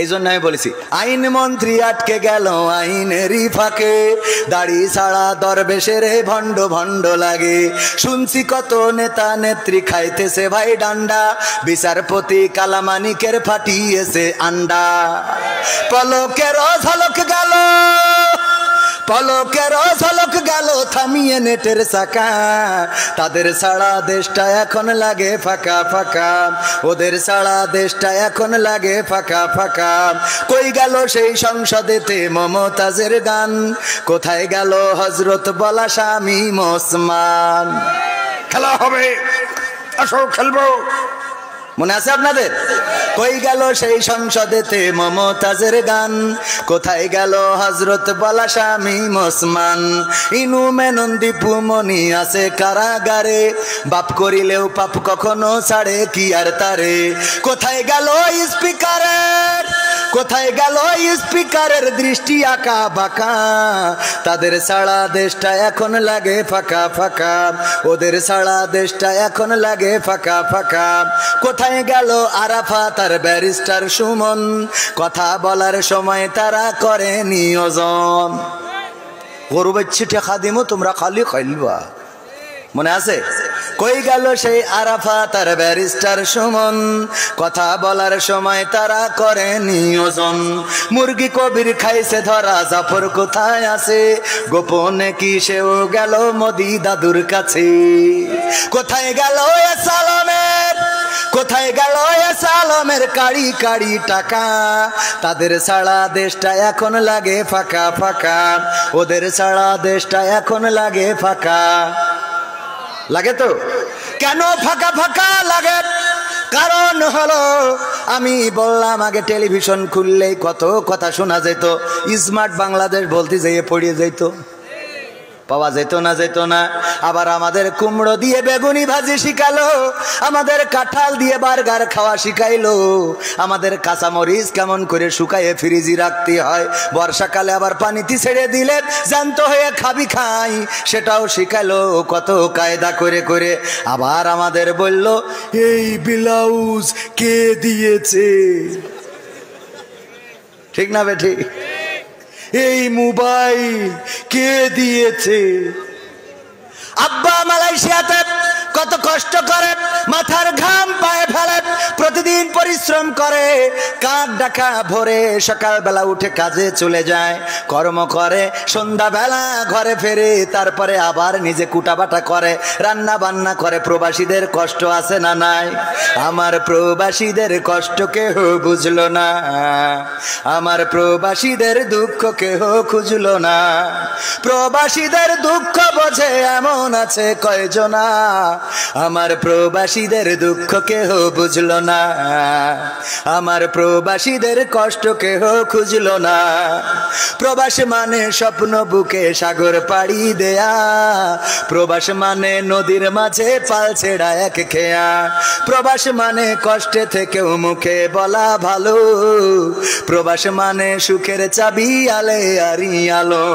এই জন্য আমি বলেছি আইন মন্ত্রী আটকে গেল আইনেরই ফাঁকে, দাড়ি ছাড়া দরবেশের ভণ্ড ভণ্ড লাগে। শুনছি কত নেতা নেত্রী খাইতেছে ভাই ডান্ডা, বিচারপতি কালামানিকের ফাটিয়েছে আন্ডা। পলকের ঝলক গেল, পলকের ঝলক গেল থামিয়ে নেটের চাকা, তাদের ছাড়া দেশটা এখন লাগে ফাঁকা ফাঁকা, ওদের ছাড়া দেশটা এখন লাগে ফাঁকা ফাঁকা। কই গেল সেই সংসদেতে মমতাজের গান, কোথায় গেল হজরত বলা শামীম ওসমান? খেলা হবে, আসো খেলবো, মনে আছে আপনাদের? কই গেল সেই সংসদেতে মমতাজের গান, কোথায় গেল হজরত বলা শামীম ওসমান? ইনু মেনন দীপু মনি আছে কারাগারে, বাপ করিলেও পাপ কখনো ছাড়ে কি আর তারে। কোথায় গেল স্পিকারের, কোথায় গেল স্পিকারের দৃষ্টি আঁকা বাঁকা, তাদের ছাড়া দেশটা এখন লাগে ফাঁকা ফাঁকা, ওদের ছাড়া দেশটা এখন লাগে ফাঁকা ফাঁকা। কোথায় গেল আরাফাত আর ব্যারিস্টার সুমন, কথা বলার সময় তারা করে নিয়োজন। গরু বাচ্চি টেকা দিমো তোমরা খালি খাইলবা, মনে আছে? কই গেল সেই আরাফাত আর ব্যারিস্টার সুমন, কথা বলার সময় তারা করে নিয়োজন। মুরগি কবির খাইছে ধরা, জাফর কোথায় আছে? গোপনে কি সেও গেল মোদি দাদুর কাছে? কোথায় গেল সালামের, কোথায় গেল সালামের কাড়ি কাড়ি টাকা, তাদের ছাড়া দেশটা এখন লাগে ফাঁকা ফাঁকা, ওদের ছাড়া দেশটা এখন লাগে ফাঁকা। লাগে তো? কেন ফাঁকা ফাঁকা লাগে? কারণ হলো আমি বললাম আগে টেলিভিশন খুললেই কত কথা শোনা যেত, স্মার্ট বাংলাদেশ বলতে যেয়ে পড়িয়ে যেত, পাওয়া যেত না, যেত না। আবার আমাদের কুমড়ো দিয়ে বেগুনি ভাজি শিখালো, আমাদের কাঁঠাল দিয়ে বার্গার খাওয়া শিখাইলো, আমাদের কাঁচামরিচ কেমন করে শুকাইয়ে ফ্রিজে রাখতে হয়, বর্ষাকালে আবার পানিতে ছেড়ে দিলে জ্যান্ত হয়ে খাবি খাই, সেটাও শিখাইলো কত কায়দা করে করে। আবার আমাদের বলল এই ব্লাউজ কে দিয়েছে, ঠিক না বেঠি? এই মোবাইল কে দিয়েছে? আব্বা মালয়েশিয়াতে কত কষ্ট করে, মাথার ঘাম পায়ে ফেলে, প্রতিদিন পরিশ্রম করে, কাক ডাকা ভোরে সকালবেলা উঠে কাজে চলে যায়, কর্ম করে, সন্ধ্যাবেলা ঘরে ফেরে, তারপরে আবার নিজে কুটাবাটা করে, রান্না বান্না করে। প্রবাসীদের কষ্ট আছে না নাই? আমার প্রবাসীদের কষ্ট কেহ বুঝলো না, আমার প্রবাসীদের দুঃখ কেহ খুঁজলো না। প্রবাসীদের দুঃখ বোঝে এমন আছে কয়জনা, আমার প্রবাসীদের দুঃখ কেহ বুঝলো না, আমার প্রবাসীদের কষ্ট কেহ খুঁজলো না। প্রবাস মানে স্বপ্ন বুকে সাগর পাড়ি দেয়া, প্রবাস মানে নদীর মাঝে পাল ছেড়া এক খেয়া, প্রবাস মানে কষ্টে থেকেও মুখে বলা ভালো, প্রবাস মানে সুখের চাবি আলে আরি আলো।